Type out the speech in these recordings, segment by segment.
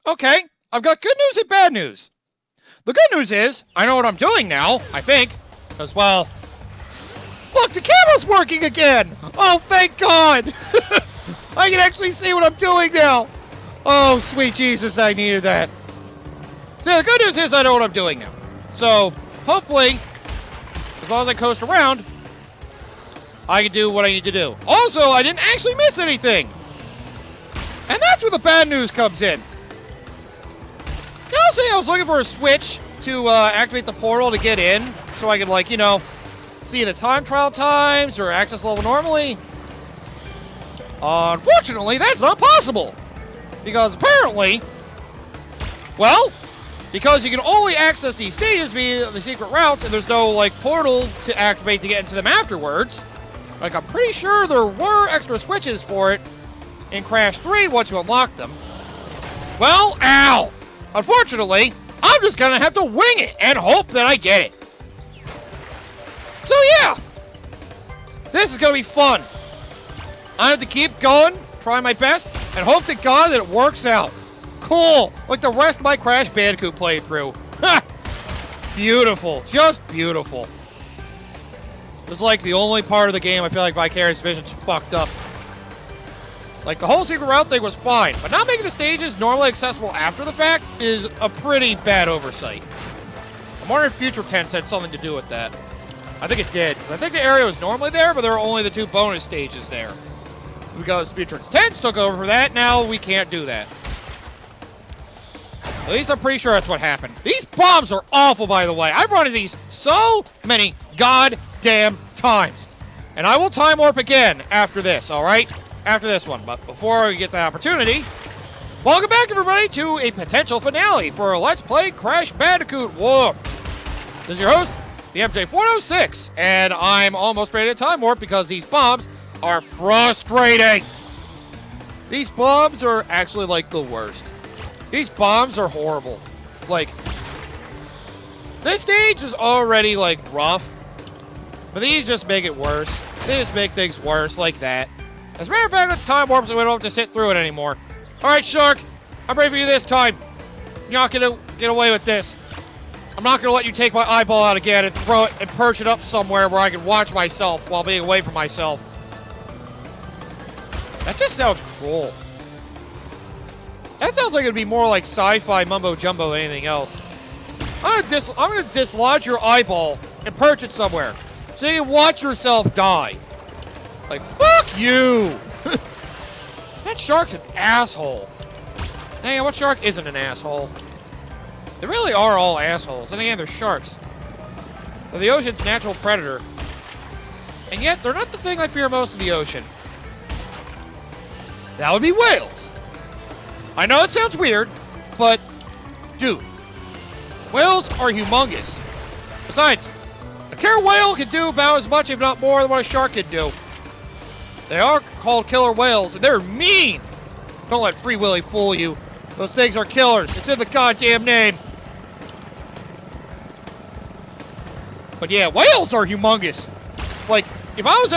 Okay, I've got good news and bad news. The good news is, I know what I'm doing now, I think. Because, well, look, the camera's working again! Oh, thank God! I can actually see what I'm doing now! Oh, sweet Jesus, I needed that. So the good news is I know what I'm doing now. So, hopefully, as long as I coast around, I can do what I need to do. Also, I didn't actually miss anything! And that's where the bad news comes in. I'll say I was looking for a switch to activate the portal to get in, so I could, like, you know, see the time trial times or access level normally. Unfortunately, that's not possible. Because apparently, well, because you can only access these stages via the secret routes, and there's no, like, portal to activate to get into them afterwards. Like, I'm pretty sure there were extra switches for it in Crash 3 once you unlock them. Well, ow! Unfortunately, I'm just gonna have to wing it and hope that I get it. So yeah, this is gonna be fun. I have to keep going, try my best, and hope to God that it works out. Cool, like the rest of my Crash Bandicoot playthrough. Ha! Beautiful, just beautiful. This is like the only part of the game I feel like Vicarious Vision's fucked up. Like, the whole secret route thing was fine, but not making the stages normally accessible after the fact is a pretty bad oversight. I'm wondering if Future Tense had something to do with that. I think it did, because I think the area was normally there, but there were only the 2 bonus stages there. Because Future Tense took over for that, now we can't do that. At least I'm pretty sure that's what happened. These bombs are awful, by the way. I've run into these so many goddamn times. And I will time warp again after this, alright? After this one, but before we get the opportunity, welcome back everybody to a potential finale for Let's Play Crash Bandicoot Warped. This is your host, the MJ406, and I'm almost ready to time warp because these bombs are frustrating. These bombs are actually like the worst. These bombs are horrible. Like, this stage is already like rough, but these just make it worse. They just make things worse like that. As a matter of fact, let's time warp so we don't have to sit through it anymore. Alright, Shark. I'm ready for you this time. You're not gonna get away with this. I'm not gonna let you take my eyeball out again and throw it and perch it up somewhere where I can watch myself while being away from myself. That just sounds cruel. That sounds like it'd be more like sci-fi mumbo-jumbo than anything else. I'm gonna dislodge your eyeball and perch it somewhere so you can watch yourself die. Like, fuck you! That shark's an asshole. Hey, what shark isn't an asshole? They really are all assholes. And again, they're sharks. They're the ocean's natural predator. And yet, they're not the thing I fear most in the ocean. That would be whales. I know it sounds weird, but, dude, whales are humongous. Besides, a killer whale can do about as much, if not more, than what a shark can do. They are called killer whales, and they're mean! Don't let Free Willy fool you. Those things are killers. It's in the goddamn name. But yeah, whales are humongous. Like, if I was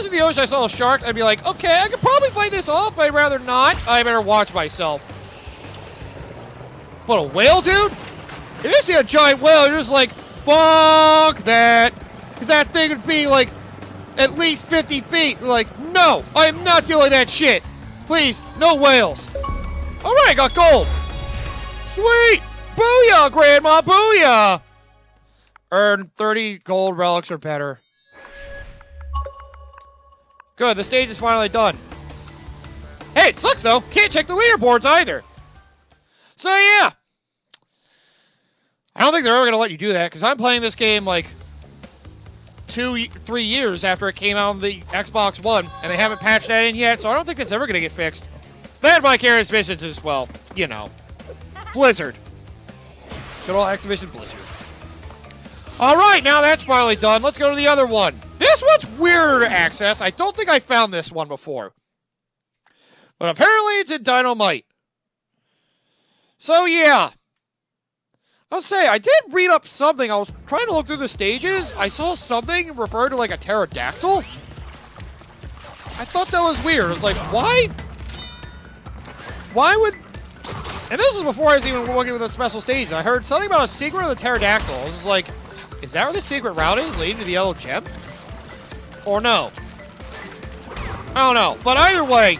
in the ocean, I saw a shark, I'd be like, okay, I could probably fight this off, but I'd rather not. I better watch myself. But a whale, dude? If you see a giant whale, you're just like, fuck that. Because that thing would be like, at least 50 feet. You're like, no, I am not dealing with that shit. Please, no whales. Alright, I got gold. Sweet. Booyah, Grandma, booyah. Earn 30 gold relics or better. Good, the stage is finally done. Hey, it sucks though. Can't check the leaderboards either. So yeah. I don't think they're ever going to let you do that, because I'm playing this game like 2-3 years after it came out on the Xbox One, and they haven't patched that in yet, so I don't think that's ever going to get fixed. That Vicarious Visions as well. You know. Blizzard. Good old Activision Blizzard. Alright, now that's finally done. Let's go to the other one. This one's weirder to access. I don't think I found this one before. But apparently it's in Dynamite. So yeah. I'll say, I did read up something. I was trying to look through the stages. I saw something referred to like a pterodactyl. I thought that was weird. I was like, why? Why would And this was before I was even working with a special stage. I heard something about a secret of the pterodactyl. I was just like, is that where the secret route is leading to the yellow gem? Or no? I don't know. But either way,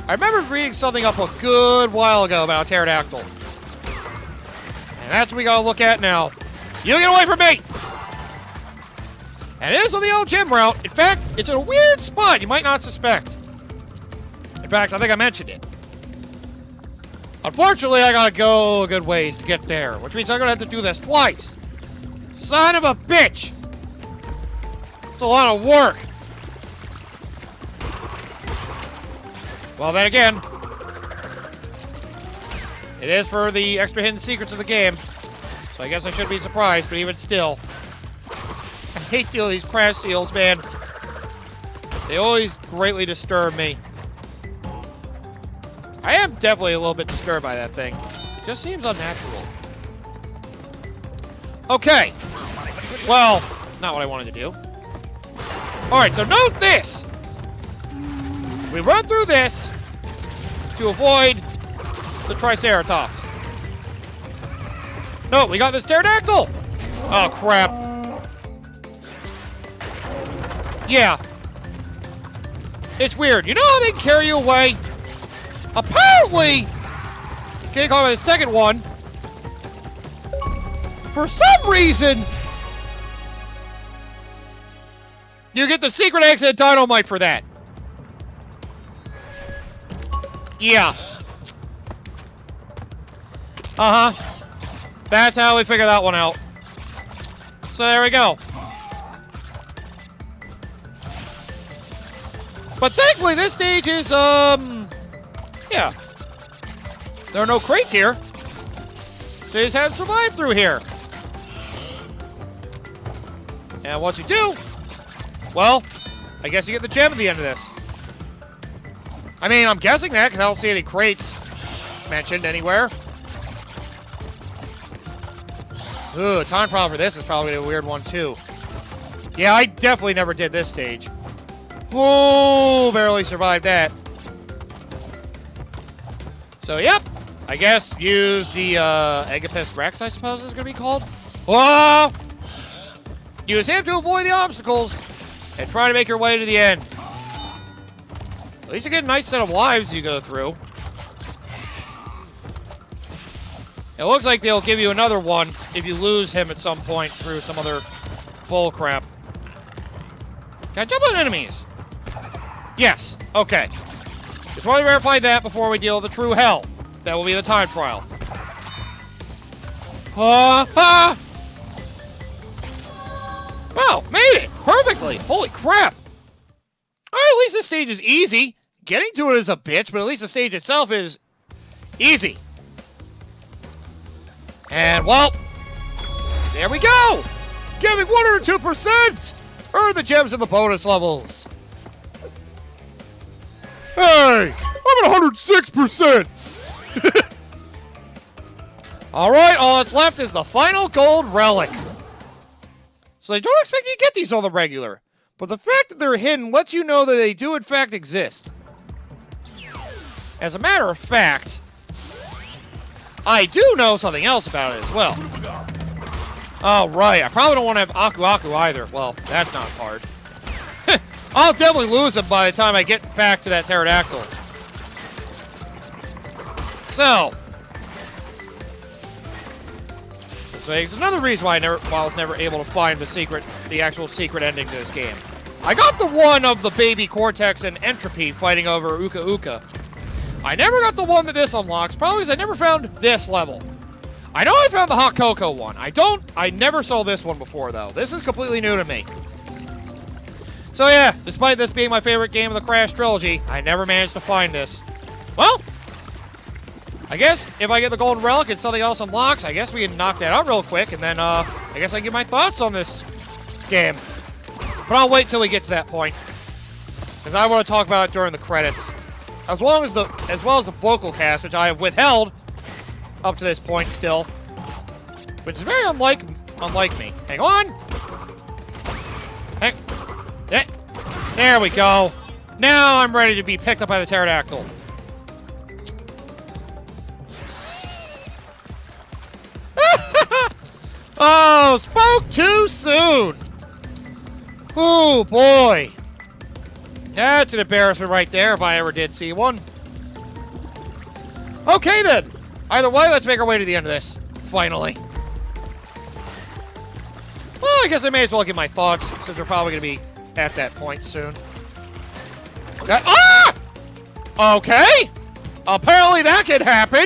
I remember reading something up a good while ago about a pterodactyl. And that's what we gotta look at now. You get away from me! And it is on the yellow gem route. In fact, it's in a weird spot you might not suspect. In fact, I think I mentioned it. Unfortunately, I gotta go a good ways to get there, which means I'm gonna have to do this twice. Son of a bitch! It's a lot of work. Well, then again, it is for the extra hidden secrets of the game, so I guess I shouldn't be surprised, but even still, I hate dealing with these crash seals, man. They always greatly disturb me. I am definitely a little bit disturbed by that thing. It just seems unnatural. Okay. Well, not what I wanted to do. Alright, so note this! We run through this to avoid the Triceratops. No, we got this pterodactyl! Oh, crap. Yeah. It's weird. You know how they carry you away? Apparently, getting caught by the second one, for some reason, you get the secret exit dynamite for that. Yeah. Uh-huh. That's how we figure that one out. So there we go. But thankfully, this stage is, yeah. There are no crates here. So you just have to survive through here. And once you do, well, I guess you get the gem at the end of this. I mean, I'm guessing that because I don't see any crates mentioned anywhere. Ooh, time problem for this is probably a weird one too. Yeah, I definitely never did this stage. Oh, barely survived that. So, yep. I guess use the Agapus Rex, I suppose is going to be called. Whoa! Use him to avoid the obstacles and try to make your way to the end. At least you get a nice set of lives you go through. It looks like they'll give you another one if you lose him at some point through some other bull crap. Can I jump on enemies? Yes. Okay. Just want to verify that before we deal with the true hell. That will be the time trial. Wow, made it! Perfectly! Holy crap! Alright, at least this stage is easy. Getting to it is a bitch, but at least the stage itself is easy. And, well, there we go! Giving 102%! Earn the gems in the bonus levels. Hey! I'm at 106%! Alright, all that's left is the final gold relic. So they don't expect you to get these on the regular. But the fact that they're hidden lets you know that they do in fact exist. As a matter of fact, I do know something else about it as well. Oh, right. I probably don't want to have Aku Aku either. Well, that's not hard. I'll definitely lose him by the time I get back to that pterodactyl. So, this makes another reason why I was never able to find the actual secret ending to this game. I got the one of the baby Cortex and Entropy fighting over Uka Uka. I never got the one that this unlocks, probably because I never found this level. I know I found the Hot Cocoa one. I never saw this one before, though. This is completely new to me. So yeah, despite this being my favorite game of the Crash trilogy, I never managed to find this. Well, I guess if I get the golden relic and something else unlocks, I guess we can knock that out real quick, and then, I guess I can give my thoughts on this game. But I'll wait till we get to that point, because I want to talk about it during the credits. As well as the vocal cast, which I have withheld up to this point still, which is very unlike me. Hang on. There we go. Now I'm ready to be picked up by the pterodactyl. go! Spoke too soon! Oh, boy. That's an embarrassment right there if I ever did see one. Okay, then. Either way, let's make our way to the end of this. Finally. Well, I guess I may as well give my thoughts, since we're probably going to be at that point soon. Ah! Okay. Apparently that can happen.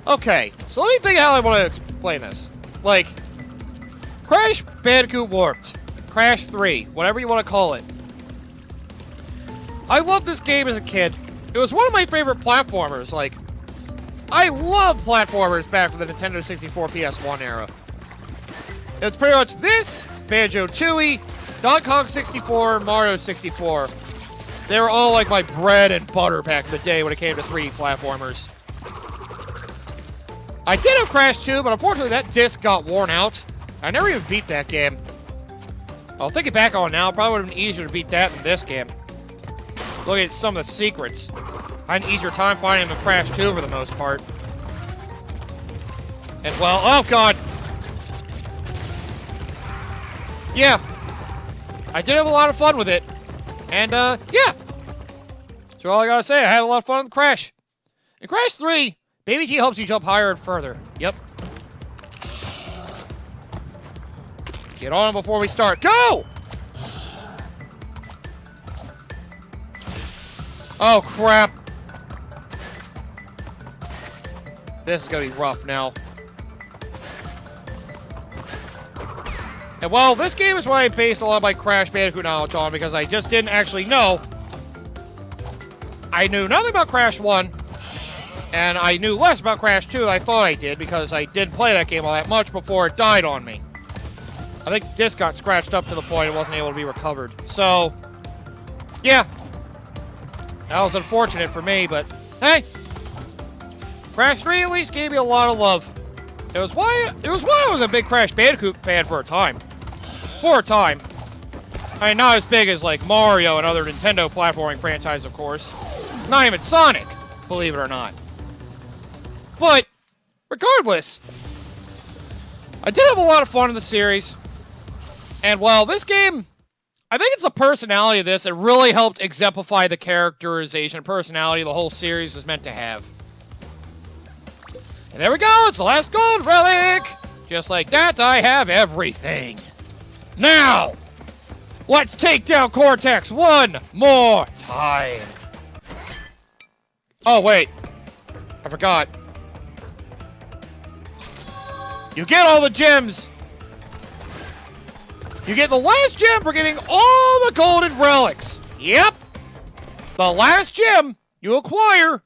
Okay, so let me think how I want to explain this. Like, Crash Bandicoot Warped, Crash 3, whatever you want to call it. I loved this game as a kid. It was one of my favorite platformers. Like, I loved platformers back from the Nintendo 64 PS1 era. It's pretty much this, Banjo-Tooie, Donkey Kong 64, Mario 64. They were all like my bread and butter back in the day when it came to 3D platformers. I did have Crash 2, but unfortunately that disc got worn out. I never even beat that game. Well, thinking back on it now, it probably would have been easier to beat that than this game. Look at some of the secrets. I had an easier time finding them in Crash 2 for the most part. And well, oh god! Yeah. I did have a lot of fun with it. And, yeah. That's all I gotta say. I had a lot of fun with Crash. In Crash 3, Baby T helps you jump higher and further. Yep. Get on before we start. Go! Oh, crap. This is gonna be rough now. And well, this game is what I based a lot of my Crash Bandicoot knowledge on, because I just didn't actually know. I knew nothing about Crash 1, and I knew less about Crash 2 than I thought I did, because I didn't play that game all that much before it died on me. I think the disc got scratched up to the point it wasn't able to be recovered. So, yeah. That was unfortunate for me, but hey. Crash 3 at least gave me a lot of love. It was why I was a big Crash Bandicoot fan for a time. I mean, not as big as, like, Mario and other Nintendo platforming franchises, of course. Not even Sonic, believe it or not. But, regardless, I did have a lot of fun in the series. And, well, this game, I think it's the personality of this that really helped exemplify the characterization and personality the whole series was meant to have. And there we go, it's the last gold relic! Just like that, I have everything. Now, let's take down Cortex one more time. Oh, wait. I forgot. You get all the gems. You get the last gem for getting all the golden relics. Yep. The last gem you acquire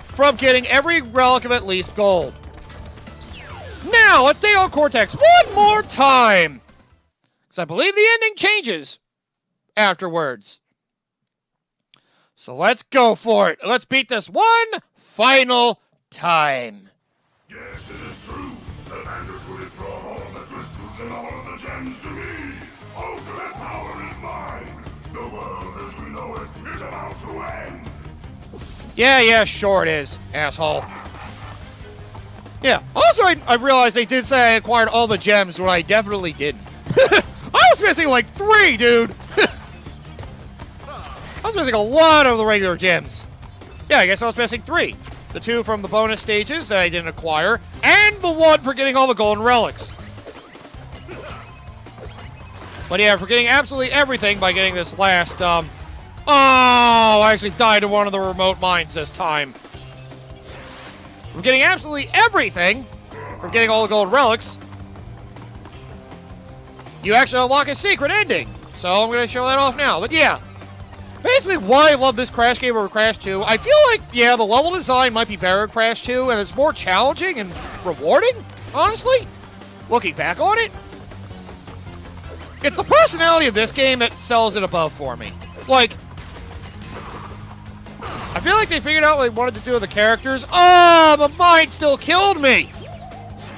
from getting every relic of at least gold. Now, let's take on Cortex one more time. Because I believe the ending changes afterwards. So let's go for it. Let's beat this one final time. Yes, it is true. The Bandicoot has brought all of the crystals and all of the gems to me. Ultimate power is mine. The world as we know it is about to end. Yeah, sure it is, asshole. Yeah, also I realized they did say I acquired all the gems when I definitely didn't. I was missing like 3, dude! I was missing a lot of the regular gems. Yeah, I guess I was missing 3. The 2 from the bonus stages that I didn't acquire, and the 1 for getting all the golden relics. But yeah, for getting absolutely everything by getting this last, oh, I actually died in one of the remote mines this time. From getting absolutely everything, from getting all the gold relics, you actually unlock a secret ending. So I'm going to show that off now. But yeah, basically why I love this Crash game over Crash 2, I feel like, yeah, the level design might be better in Crash 2, and it's more challenging and rewarding, honestly, looking back on it. It's the personality of this game that sells it above for me. Like, I feel like they figured out what they wanted to do with the characters. Oh, the mine still killed me!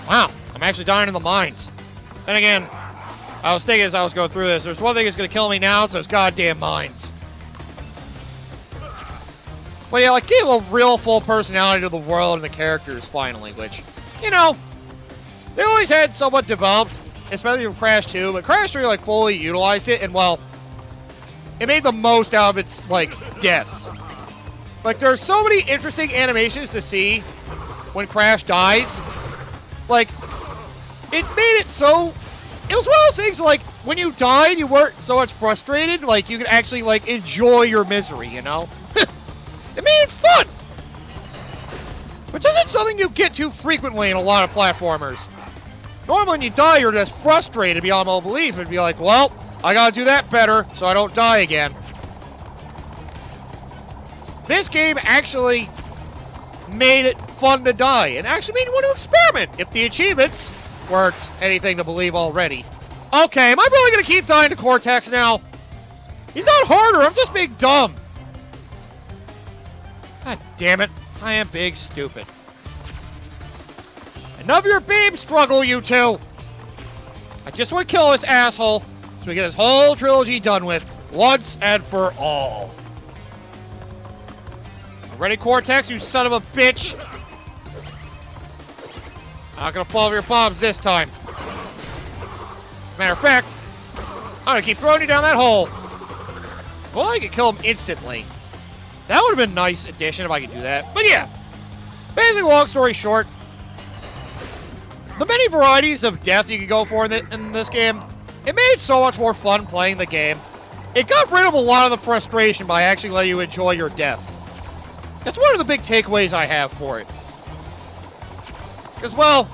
Wow, I'm actually dying in the mines. Then again, I was thinking as I was going through this, there's one thing that's going to kill me now, it's those goddamn mines. But yeah, like, gave a real full personality to the world and the characters finally, which, you know, they always had somewhat developed, especially from Crash 2, but Crash 3, like, fully utilized it, and, well, it made the most out of its, like, deaths. Like, there are so many interesting animations to see when Crash dies. Like, it made it so... It was one of those things, like, when you died, you weren't so much frustrated, like, you could actually, like, enjoy your misery, you know? It made it fun! Which isn't something you get too frequently in a lot of platformers. Normally when you die, you're just frustrated beyond all belief and be like, well, I gotta do that better so I don't die again. This game actually made it fun to die and actually made you want to experiment if the achievements weren't anything to believe already. Okay, am I really gonna keep dying to Cortex now? He's not harder, I'm just being dumb. God damn it, I am big stupid. Enough of your babe struggle, you two! I just want to kill this asshole so we get this whole trilogy done with once and for all. Ready, Cortex, you son of a bitch? Not gonna fall over your bombs this time. As a matter of fact, I'm gonna keep throwing you down that hole. Well, I could kill him instantly. That would have been a nice addition if I could do that. But yeah, basically, long story short, the many varieties of death you could go for in this game, it made it so much more fun playing the game. It got rid of a lot of the frustration by actually letting you enjoy your death. That's one of the big takeaways I have for it. Because, well,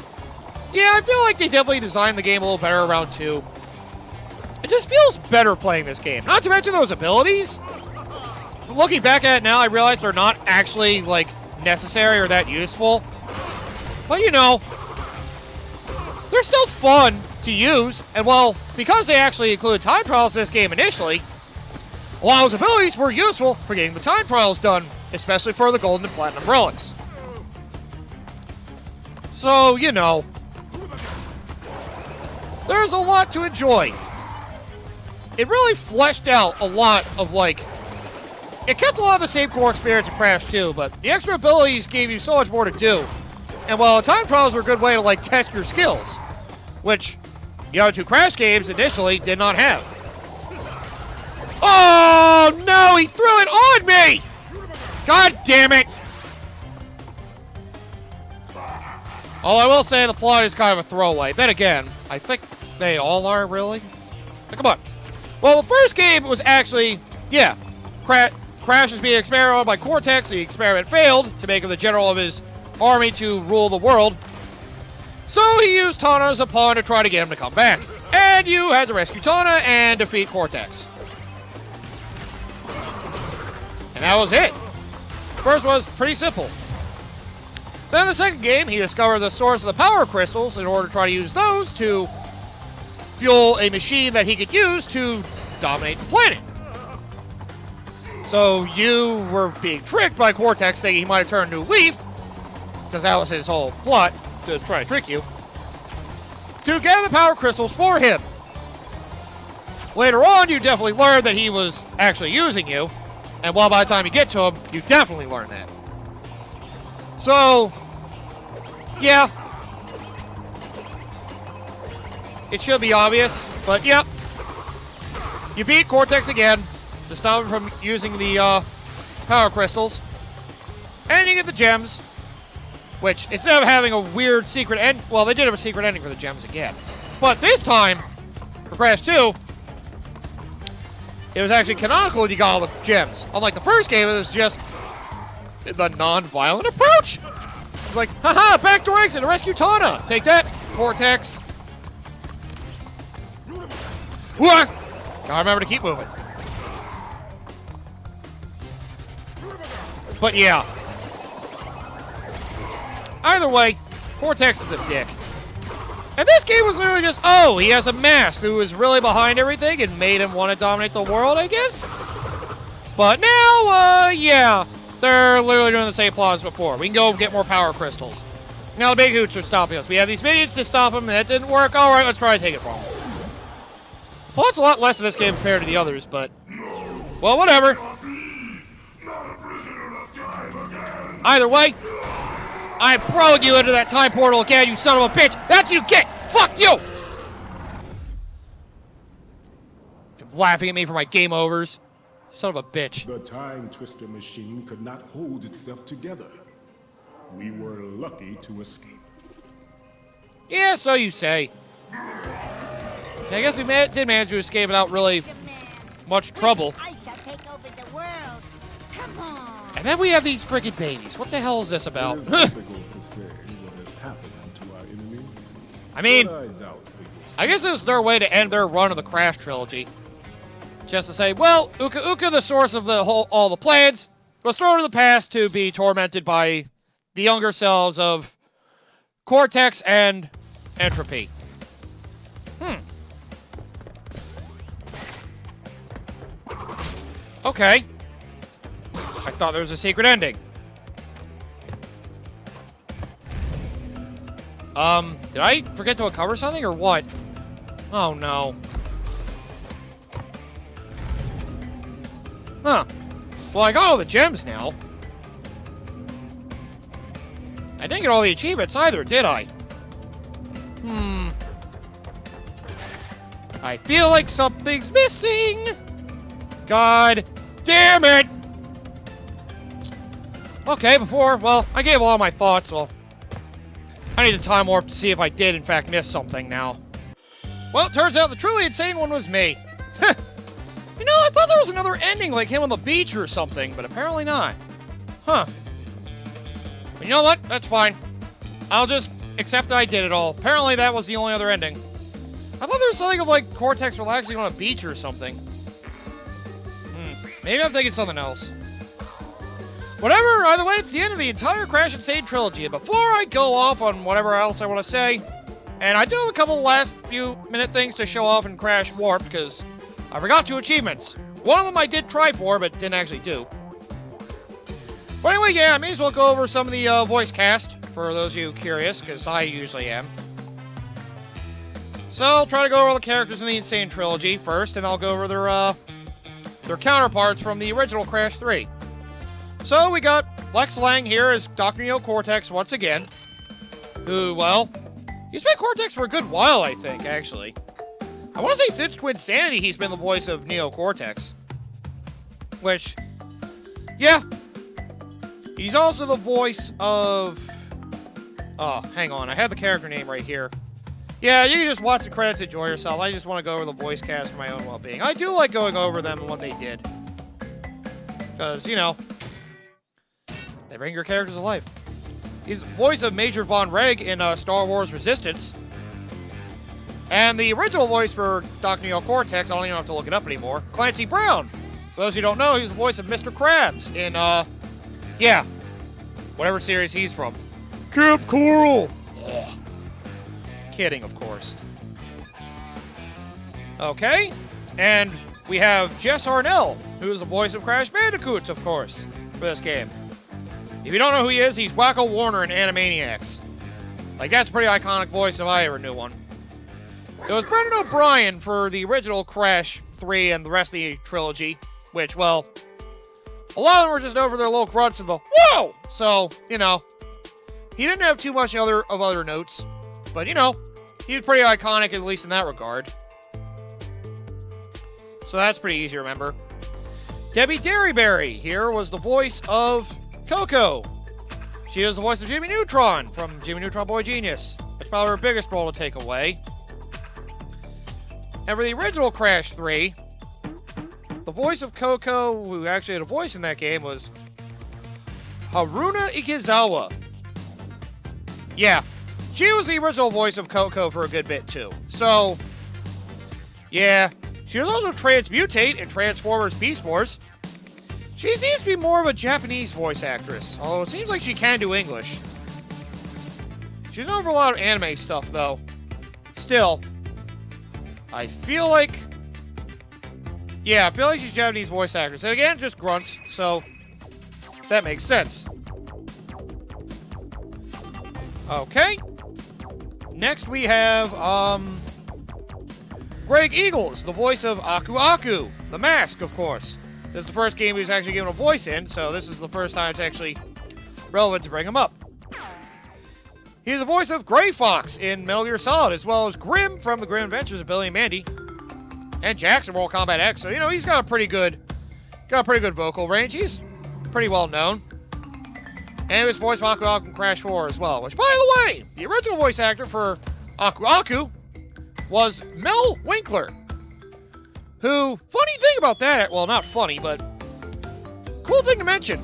yeah, I feel like they definitely designed the game a little better around 2. It just feels better playing this game. Not to mention those abilities. But looking back at it now, I realize they're not actually, like, necessary or that useful. But, you know, they're still fun to use. And, well, because they actually included time trials in this game initially, a lot of those abilities were useful for getting the time trials done, especially for the Golden and Platinum Relics. So, you know, there's a lot to enjoy. It really fleshed out a lot of, like, it kept a lot of the same core experience of Crash 2, but the extra abilities gave you so much more to do. And while the time trials were a good way to, like, test your skills, which the other 2 Crash games initially did not have. Oh, no, he threw it on me! God damn it! All I will say, the plot is kind of a throwaway. Then again, I think they all are, really? Now, come on. Well, the first game was actually, yeah, Crash is being experimented on by Cortex. The experiment failed to make him the general of his army to rule the world. So he used Tana as a pawn to try to get him to come back. And you had to rescue Tana and defeat Cortex. And that was it. First was pretty simple. Then the second game, he discovered the source of the power crystals in order to try to use those to fuel a machine that he could use to dominate the planet. So you were being tricked by Cortex thinking he might have turned a new leaf, because that was his whole plot, to try to trick you, to gather the power crystals for him. Later on, you definitely learned that he was actually using you, and while by the time you get to him, you definitely learn that. So, yeah. It should be obvious, but yep. You beat Cortex again to stop him from using the power crystals. And you get the gems, which instead of having a weird secret end, well, they did have a secret ending for the gems again. But this time, for Crash 2, it was actually canonical and you got all the gems. Unlike the first game, it was just the non-violent approach. It's like, haha, backdoor exit to rescue Tana. Take that, Cortex. What? Gotta remember to keep moving. But yeah. Either way, Cortex is a dick. And this game was literally just, oh, he has a mask who is really behind everything and made him want to dominate the world, I guess? But now, yeah. They're literally doing the same plot as before. We can go get more power crystals. Now the big hoots are stopping us. We have these minions to stop them, and that didn't work. Alright, let's try to take it from them. The plot's a lot less in this game compared to the others, but... well, whatever. Either way, I'm throwing you into that time portal again, you son of a bitch! That's what you get! Fuck you! You're laughing at me for my game overs. Son of a bitch. The Time Twister machine could not hold itself together. We were lucky to escape. Yeah, so you say. I guess we did manage to escape without really much trouble. I shall take over the world. Come on. And then we have these freaking babies. What the hell is this about? It is difficult to say what has happened to our enemies. I mean, But I doubt they will I guess it was their way to end their run of the Crash trilogy. Just to say, well, Uka Uka, the source of all the plans, was thrown to the past to be tormented by the younger selves of Cortex and Entropy. Okay. I thought there was a secret ending. Did I forget to uncover something or what? Oh no. Huh. Well, I got all the gems now. I didn't get all the achievements either, did I? I feel like something's missing! God damn it! Okay, well, I gave all my thoughts, well, I need a time warp to see if I did, in fact, miss something now. Well, it turns out the truly insane one was me. You know, I thought there was another ending, like him on the beach or something, but apparently not. Huh. But you know what? That's fine. I'll just accept that I did it all. Apparently that was the only other ending. I thought there was something of, like, Cortex relaxing on a beach or something. Maybe I'm thinking something else. Whatever, either way, it's the end of the entire Crash Insane trilogy. And before I go off on whatever else I want to say, and I do have a couple last few minute things to show off in Crash Warp, because I forgot 2 achievements. One of them I did try for, but didn't actually do. But anyway, yeah, I may as well go over some of the voice cast, for those of you curious, because I usually am. So, I'll try to go over all the characters in the Insane trilogy first, and I'll go over their counterparts from the original Crash 3. So, we got Lex Lang here as Dr. Neo Cortex once again, who, well, he's been Cortex for a good while, I think, actually. I want to say since Twinsanity, he's been the voice of Neo Cortex. Which, yeah. He's also the voice of... Oh, hang on, I have the character name right here. Yeah, you can just watch the credits, enjoy yourself. I just want to go over the voice cast for my own well-being. I do like going over them and what they did. Because, you know, they bring your characters to life. He's the voice of Major Von Reg in Star Wars Resistance. And the original voice for Dr. Neo Cortex, I don't even have to look it up anymore, Clancy Brown. For those who don't know, he's the voice of Mr. Krabs in, yeah, whatever series he's from. Camp Coral! Ugh. Kidding, of course. Okay, and we have Jess Harnell, who is the voice of Crash Bandicoot, of course, for this game. If you don't know who he is, he's Wacko Warner in Animaniacs. Like, that's a pretty iconic voice if I ever knew one. It was Brendan O'Brien for the original Crash 3 and the rest of the trilogy, which, well, a lot of them were just over their little grunts and the whoa! So, you know, he didn't have too much other notes, but, you know, he was pretty iconic, at least in that regard. So that's pretty easy to remember. Debbie Derryberry here was the voice of Coco. She is the voice of Jimmy Neutron from Jimmy Neutron Boy Genius. That's probably her biggest role to take away. And for the original Crash 3, the voice of Coco, who actually had a voice in that game, was Haruna Ikizawa. Yeah, she was the original voice of Coco for a good bit, too. So, yeah, she was also Transmutate in Transformers Beast Wars. She seems to be more of a Japanese voice actress, although it seems like she can do English. She's known for a lot of anime stuff, though. Still, I feel like... Yeah, I feel like she's a Japanese voice actress. And again, just grunts, so that makes sense. Okay. Next we have, Greg Eagles, the voice of Aku Aku, the Mask, of course. This is the first game he was actually given a voice in, so this is the first time it's actually relevant to bring him up. He's the voice of Gray Fox in Metal Gear Solid, as well as Grim from The Grim Adventures of Billy and Mandy, and Jax in Mortal Kombat X. So, you know, he's got a pretty good vocal range. He's pretty well known. And his voice of Aku Aku in Crash 4 as well. Which, by the way, the original voice actor for Aku Aku was Mel Winkler. Who, funny thing about that, well, not funny, but cool thing to mention.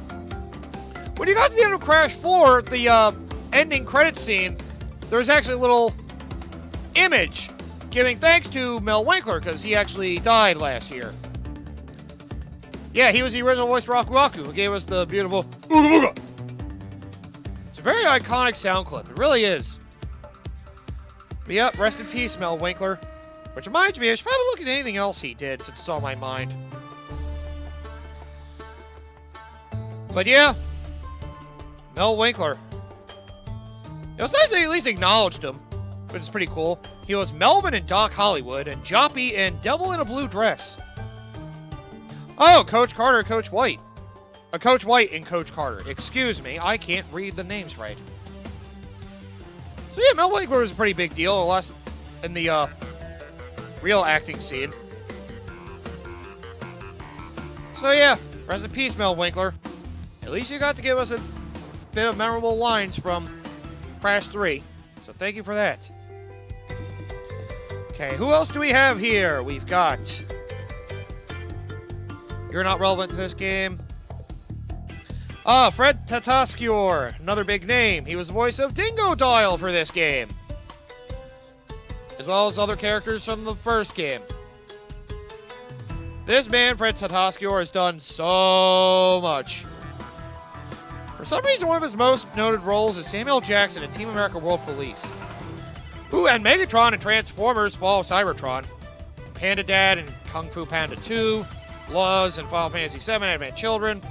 When you got to the end of Crash 4, the ending credits scene, there was actually a little image giving thanks to Mel Winkler, because he actually died last year. Yeah, he was the original voice for Aku Aku, who gave us the beautiful Ooga Booga. It's a very iconic sound clip. It really is. But yep, rest in peace, Mel Winkler. Which reminds me, I should probably look at anything else he did, since it's on my mind. But yeah, Mel Winkler. It was nice they at least acknowledged him, which is pretty cool. He was Melvin in Doc Hollywood, and Joppy in Devil in a Blue Dress. Oh, Coach Carter and Coach White. Coach White and Coach Carter. Excuse me, I can't read the names right. So yeah, Mel Winkler was a pretty big deal in the real acting scene. So yeah, rest in peace, Mel Winkler. At least you got to give us a bit of memorable lines from Crash 3. So thank you for that. Okay, who else do we have here? We've got... You're not relevant to this game. Fred Tatasciore, another big name. He was the voice of Dingo Dial for this game, as well as other characters from the first game. This man, Fred Tatasciore, has done so much. For some reason, one of his most noted roles is Samuel Jackson in Team America World Police. Ooh, and Megatron in Transformers Fall of Cybertron, Panda Dad in Kung Fu Panda 2, Luz in Final Fantasy VII Advent Children.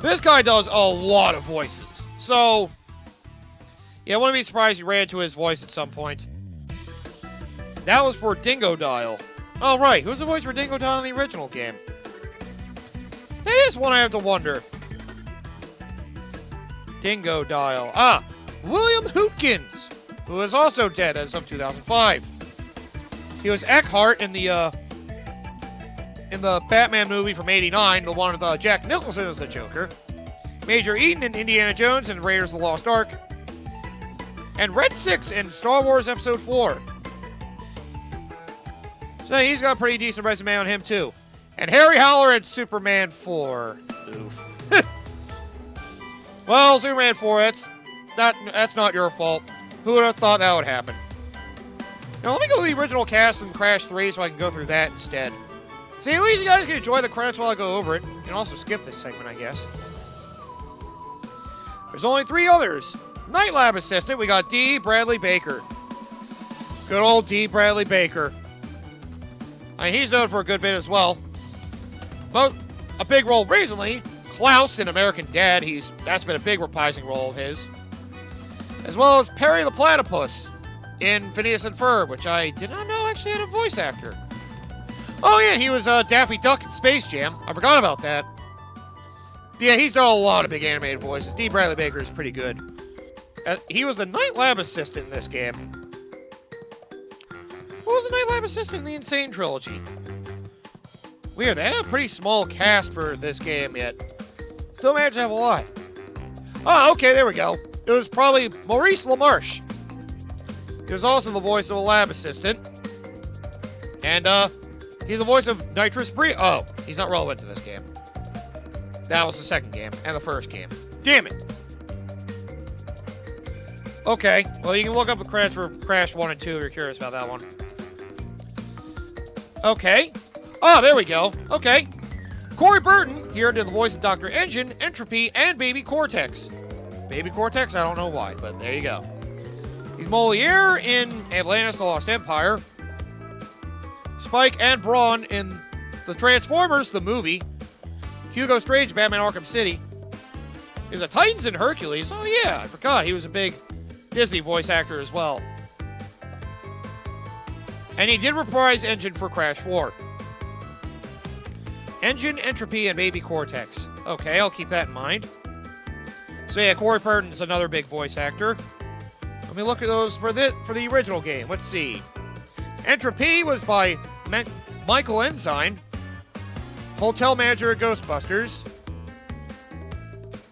This guy does a lot of voices. So, yeah, I wouldn't be surprised he ran into his voice at some point. That was for Dingo Dial. Oh, right. Who's the voice for Dingo Dial in the original game? That is one I have to wonder. Dingo Dial. Ah, William Hootkins, who is also dead as of 2005. He was Eckhart in the Batman movie from '89, the one with Jack Nicholson as the Joker. Major Eaton in Indiana Jones and Raiders of the Lost Ark. And Red Six in Star Wars Episode 4. So he's got a pretty decent resume on him, too. And Harry Howler in Superman 4. Oof. Well, Superman 4, that's not your fault. Who would have thought that would happen? Now, let me go to the original cast from Crash 3 so I can go through that instead. See, at least you guys can enjoy the credits while I go over it. You can also skip this segment, I guess. There's only 3 others. Night Lab Assistant, we got D. Bradley Baker. Good old D. Bradley Baker. I mean, he's known for a good bit as well. But a big role recently, Klaus in American Dad. That's been a big reprising role of his. As well as Perry the Platypus in Phineas and Ferb, which I did not know actually had a voice actor. Oh yeah, he was Daffy Duck in Space Jam. I forgot about that. But yeah, he's done a lot of big animated voices. D. Bradley Baker is pretty good. He was the Night Lab Assistant in this game. Who was the Night Lab Assistant in the Insane Trilogy? Weird, they had a pretty small cast for this game yet. Still managed to have a lot. Oh, okay, there we go. It was probably Maurice LaMarche. He was also the voice of a lab assistant. And, he's the voice of Nitrous Bree. Oh, he's not relevant to this game. That was the second game, and the first game. Damn it! Okay, well, you can look up the credits for Crash 1 and 2 if you're curious about that one. Okay. Oh, there we go. Okay. Corey Burton here did the voice of Dr. Engine, Entropy, and Baby Cortex. Baby Cortex? I don't know why, but there you go. He's Moliere in Atlantis The Lost Empire. Spike and Brawn in the Transformers, the movie. Hugo Strange, Batman Arkham City. He was a Titans in Hercules. Oh yeah, I forgot. He was a big Disney voice actor as well. And he did reprise Engine for Crash 4. Engine, Entropy, and Baby Cortex. Okay, I'll keep that in mind. So yeah, Corey Burton's another big voice actor. Let me look at those for the original game. Let's see. Entropy was by Michael Ensign, hotel manager at Ghostbusters,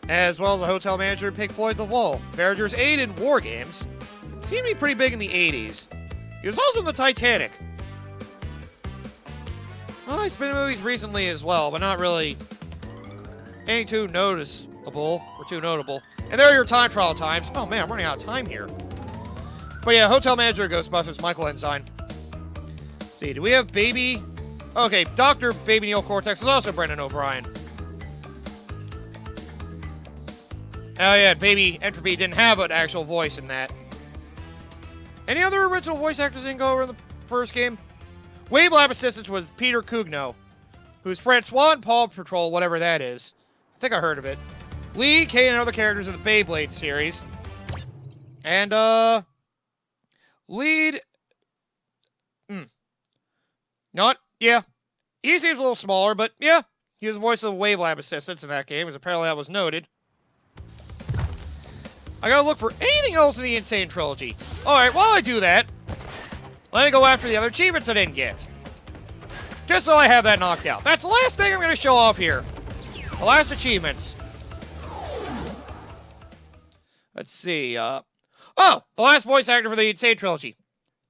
as well as a hotel manager at Pink Floyd The Wall. Characters aid in war games. Seemed to be pretty big in the 80s. He was also in the Titanic. Well, he's been in movies recently as well, but not really anything too noticeable or too notable. And there are your time trial times. Oh man, I'm running out of time here. But yeah, hotel manager at Ghostbusters, Michael Ensign. Let's see, do we have Baby? Okay, Dr. Baby Neil Cortex is also Brendan O'Brien. Oh yeah, Baby Entropy didn't have an actual voice in that. Any other original voice actors didn't go over in the first game? Wave Lab Assistant was Peter Cugno, who's Francois in Paw Patrol, whatever that is. I think I heard of it. Lee, Kay, and other characters in the Beyblade series. And, lead... Yeah. He seems a little smaller, but yeah. He was the voice of the Wave Lab Assistants in that game, as apparently that was noted. I gotta look for anything else in the Insane Trilogy. Alright, while I do that, let me go after the other achievements I didn't get. Just so I have that knocked out. That's the last thing I'm gonna show off here. The last achievements. Let's see, oh! The last voice actor for the Insane Trilogy.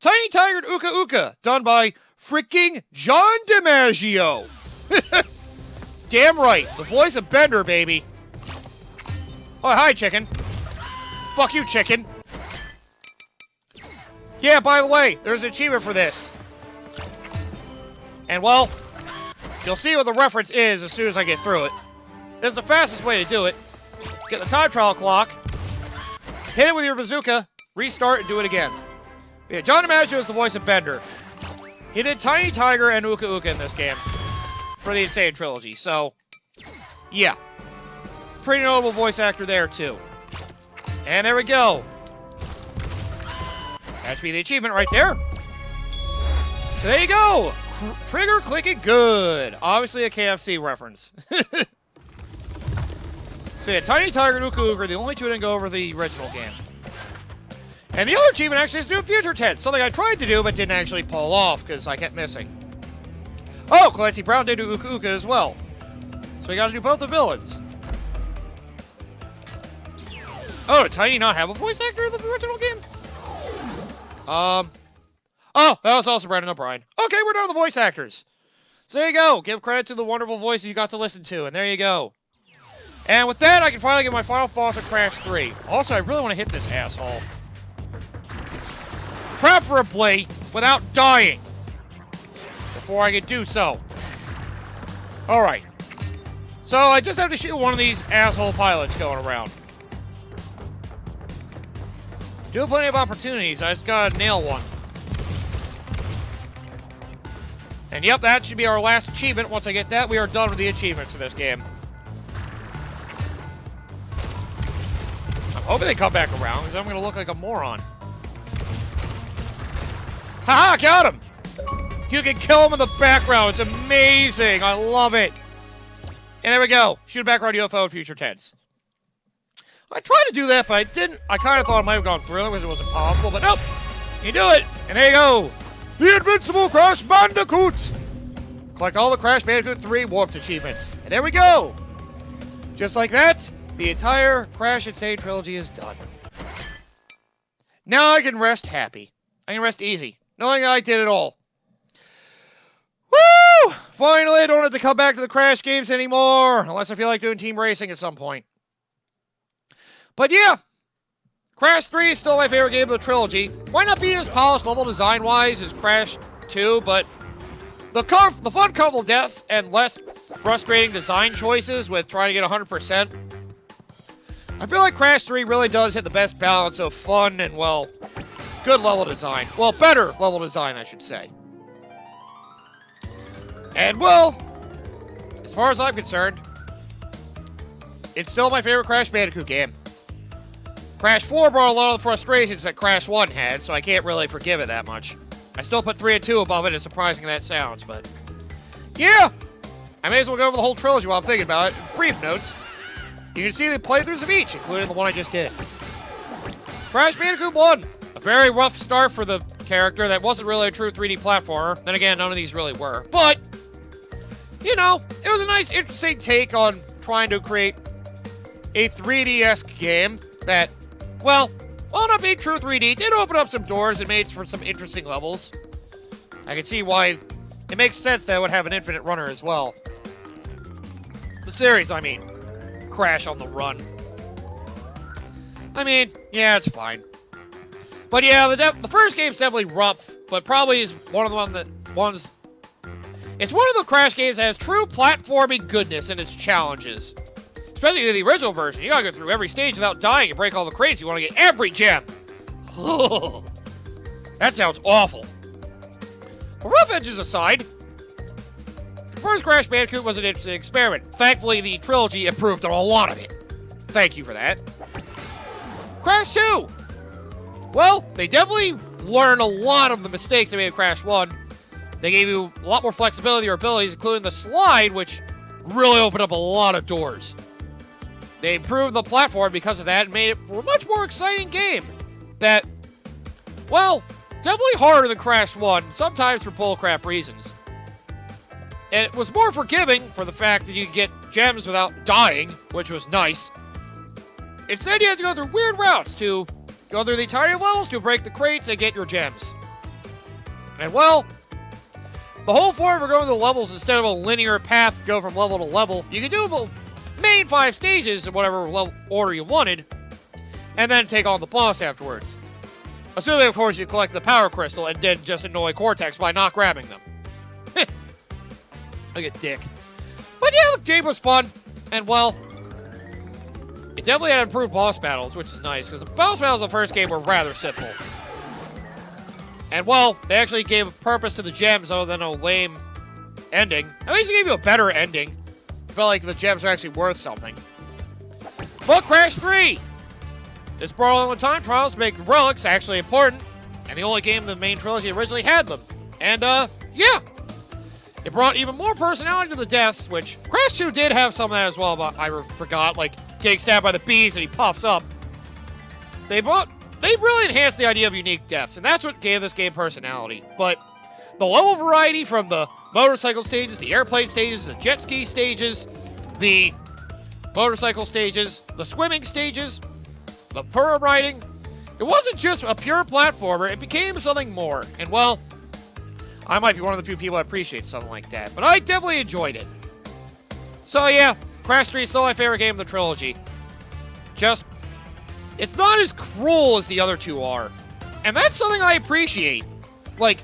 Tiny Tiger and Uka Uka, done by freaking John DiMaggio. Damn right, the voice of Bender, baby. Oh, hi, chicken. Fuck you, chicken. Yeah, by the way, there's an achievement for this. And, well, you'll see what the reference is as soon as I get through it. This is the fastest way to do it. Get the time trial clock, hit it with your bazooka, restart, and do it again. Yeah, John DiMaggio is the voice of Bender. He did Tiny Tiger and Uka Uka in this game for the Insane Trilogy, so, yeah. Pretty notable voice actor there, too. And there we go. That should be the achievement right there. So there you go. Trigger clicking good. Obviously a KFC reference. So yeah, Tiny Tiger and Uka Uka are the only two that didn't go over the original game. And the other achievement actually is to do future tense. Something I tried to do but didn't actually pull off because I kept missing. Oh, Clancy Brown did do Uka Uka as well. So we gotta do both the villains. Oh, did Tiny not have a voice actor in the original game? Oh, that was also Brendan O'Brien. Okay, we're done with the voice actors. So there you go. Give credit to the wonderful voices you got to listen to, and there you go. And with that, I can finally get my final thoughts on Crash 3. Also, I really want to hit this asshole. Preferably without dying before I can do so. Alright. So, I just have to shoot one of these asshole pilots going around. Do have plenty of opportunities, I just gotta nail one. And yep, that should be our last achievement. Once I get that, we are done with the achievements for this game. I'm hoping they come back around, because I'm gonna look like a moron. Haha, got him! You can kill him in the background, it's amazing, I love it! And there we go, shoot a background UFO in future tense. I tried to do that, but I didn't. I kind of thought I might have gone through it because it wasn't possible, but nope! You do it! And there you go! The Invincible Crash Bandicoot! Collect all the Crash Bandicoot 3 Warped achievements. And there we go! Just like that, the entire Crash Insane Trilogy is done. Now I can rest happy. I can rest easy, knowing I did it all. Woo! Finally, I don't have to come back to the Crash games anymore, unless I feel like doing team racing at some point. But yeah, Crash 3 is still my favorite game of the trilogy. Might not be as polished level design-wise as Crash 2, but the fun couple deaths and less frustrating design choices with trying to get 100%. I feel like Crash 3 really does hit the best balance of fun and, well, good level design. Well, better level design, I should say. And, well, as far as I'm concerned, it's still my favorite Crash Bandicoot game. Crash 4 brought a lot of the frustrations that Crash 1 had, so I can't really forgive it that much. I still put 3 and 2 above it, as surprising that sounds, but... yeah! I may as well go over the whole trilogy while I'm thinking about it. Brief notes. You can see the playthroughs of each, including the one I just did. Crash Bandicoot 1. A very rough start for the character that wasn't really a true 3D platformer. Then again, none of these really were. But, you know, it was a nice, interesting take on trying to create a 3D-esque game that, well, while not being true 3D, did open up some doors and made for some interesting levels. I can see why it makes sense that it would have an infinite runner as well. The series, I mean. Crash on the Run. I mean, yeah, it's fine. But yeah, the first game's definitely rough, but probably is one of the ones. It's one of the Crash games that has true platforming goodness in its challenges. Especially in the original version, you gotta go through every stage without dying and break all the crates. You want to get every gem. That sounds awful. But rough edges aside, the first Crash Bandicoot was an interesting experiment. Thankfully, the trilogy improved on a lot of it. Thank you for that. Crash 2! Well, they definitely learned a lot of the mistakes they made in Crash 1. They gave you a lot more flexibility or abilities, including the slide, which really opened up a lot of doors. They improved the platform because of that and made it for a much more exciting game. That, well, definitely harder than Crash 1, sometimes for bullcrap reasons. And it was more forgiving for the fact that you could get gems without dying, which was nice. Instead, you had to go through weird routes to go through the tiny levels to break the crates and get your gems. And well, the whole point for going through the levels instead of a linear path to go from level to level, you could do the main 5 stages in whatever order you wanted, and then take on the boss afterwards. Assuming, of course, you collect the power crystal and then just annoy Cortex by not grabbing them. Like a dick. But yeah, the game was fun, and well, it definitely had improved boss battles, which is nice, because the boss battles in the first game were rather simple. And well, they actually gave a purpose to the gems other than a lame ending. At least it gave you a better ending. I felt like the gems are actually worth something. But Crash 3! This brought along with time trials to make relics actually important, and the only game in the main trilogy originally had them. And, yeah! It brought even more personality to the deaths, which Crash 2 did have some of that as well, but I forgot, like getting stabbed by the bees and he pops up. They really enhanced the idea of unique deaths, and that's what gave this game personality. But the level variety from the motorcycle stages, the airplane stages, the jet ski stages, the motorcycle stages, the swimming stages, the para riding, it wasn't just a pure platformer, it became something more. And well, I might be one of the few people that appreciate something like that, but I definitely enjoyed it. So yeah, Crash 3 is still my favorite game of the trilogy. Just, it's not as cruel as the other two are. And that's something I appreciate. Like,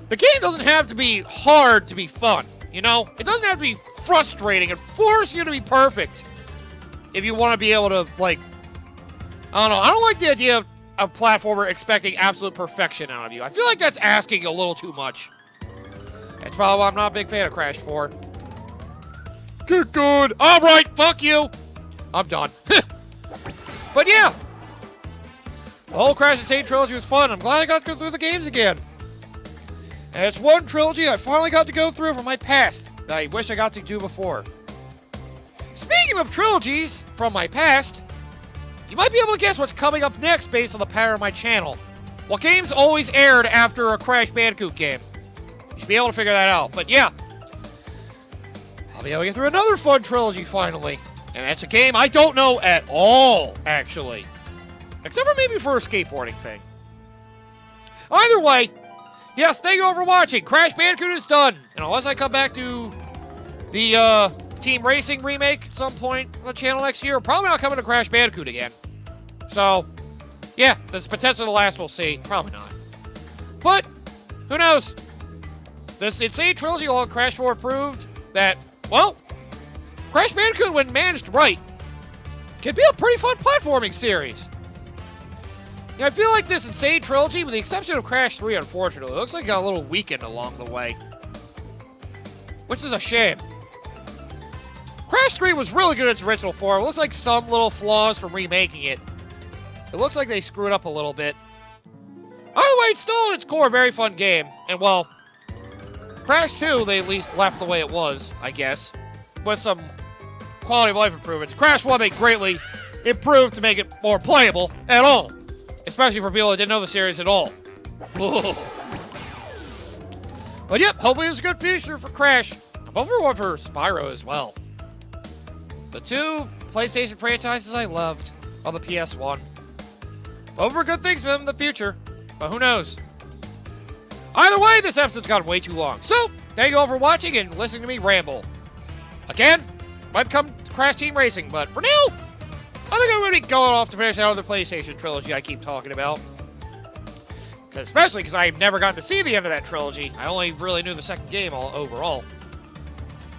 the game doesn't have to be hard to be fun, you know? It doesn't have to be frustrating and force you to be perfect. If you want to be able to, like, I don't know, I don't like the idea of a platformer expecting absolute perfection out of you. I feel like that's asking a little too much. That's probably why I'm not a big fan of Crash 4. Get good! Alright, fuck you! I'm done. But yeah! The whole Crash Insane trilogy was fun. I'm glad I got to go through the games again. And it's one trilogy I finally got to go through from my past that I wish I got to do before. Speaking of trilogies from my past, you might be able to guess what's coming up next based on the pattern of my channel. What games always aired after a Crash Bandicoot game? You should be able to figure that out. But yeah, I'll be able to get through another fun trilogy finally. And that's a game I don't know at all, actually. Except for maybe for a skateboarding thing. Either way, yes, thank you all for watching. Crash Bandicoot is done. And unless I come back to the Team Racing remake at some point on the channel next year, probably not coming to Crash Bandicoot again. So, yeah, there's potential the last we'll see. Probably not. But, who knows? This Insane Trilogy along Crash 4 proved that, well, Crash Bandicoot, when managed right, can be a pretty fun platforming series. Yeah, I feel like this Insane Trilogy, with the exception of Crash 3, unfortunately, looks like it got a little weakened along the way. Which is a shame. Crash 3 was really good in its original form. It looks like some little flaws from remaking it. It looks like they screwed up a little bit. Either way, it's still in its core a very fun game. And, well, Crash 2, they at least left the way it was, I guess. With some quality of life improvements. Crash 1 they greatly improved to make it more playable at all. Especially for people that didn't know the series at all. But yep, hopefully it's a good future for Crash. I'm hoping for one for Spyro as well. The two PlayStation franchises I loved on the PS1. Hope for good things for them in the future, but who knows? Either way, this episode's gotten way too long. So, thank you all for watching and listening to me ramble. Again, might become Crash Team Racing, but for now, I think I'm going to be going off to finish out the PlayStation trilogy I keep talking about. Especially because I've never gotten to see the end of that trilogy. I only really knew the second game overall.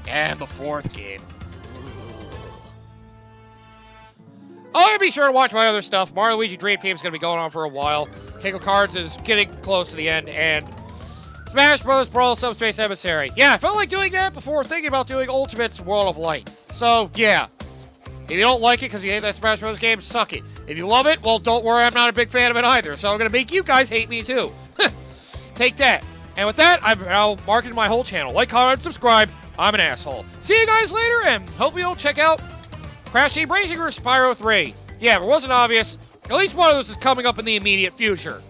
And the fourth game. Oh, and be sure to watch my other stuff. Mario Luigi Dream Team is going to be going on for a while. King of Cards is getting close to the end. And Smash Bros. Brawl Subspace Emissary. Yeah, I felt like doing that before thinking about doing Ultimate's World of Light. So, yeah. If you don't like it because you hate that Smash Bros. Game, suck it. If you love it, well, don't worry, I'm not a big fan of it either. So I'm going to make you guys hate me too. Take that. And with that, I've now marketed my whole channel. Like, comment, subscribe. I'm an asshole. See you guys later, and hope you'll check out Crash Team Racing or Spyro 3. Yeah, if it wasn't obvious, at least one of those is coming up in the immediate future.